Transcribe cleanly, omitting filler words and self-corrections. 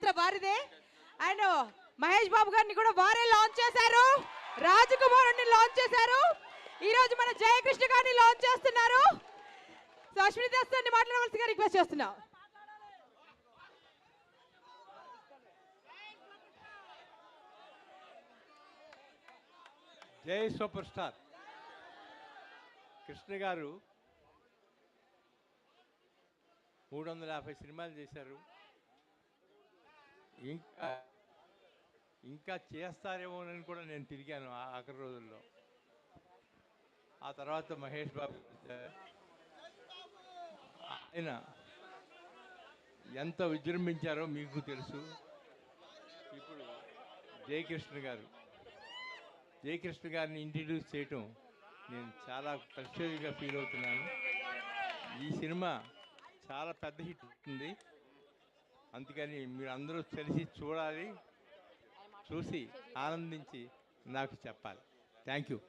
Orchestra వారిదే. And Mahesh Babu గారిని కూడా వారే లాంచ్ చేశారు, రాజకుమారుని లాంచ్ చేశారు, ఈ రోజు మన జయకృష్ణ గారిని లాంచ్ చేస్తున్నారు. సో అశ్విని దాస్ మాట్లాడవలసిగా రిక్వెస్ట్ చేస్తున్నా. జై సూపర్ స్టార్ కృష్ణ గారు 350 సినిమాలు చేశారు. ఇంకా ఇంకా చేస్తారేమోనని కూడా నేను తిరిగాను ఆఖరి రోజుల్లో. ఆ తర్వాత మహేష్ బాబు ఆయన ఎంత విజృంభించారో మీకు తెలుసు. ఇప్పుడు జయకృష్ణ గారిని ఇంట్రడ్యూస్ చేయటం నేను చాలా ప్రత్యేకంగా ఫీల్ అవుతున్నాను. ఈ సినిమా చాలా పెద్ద హిట్ అవుతుంది, అందుకని మీరు అందరూ కలిసి చూడాలి, చూసి ఆనందించి నాకు చెప్పాలి. Thank you.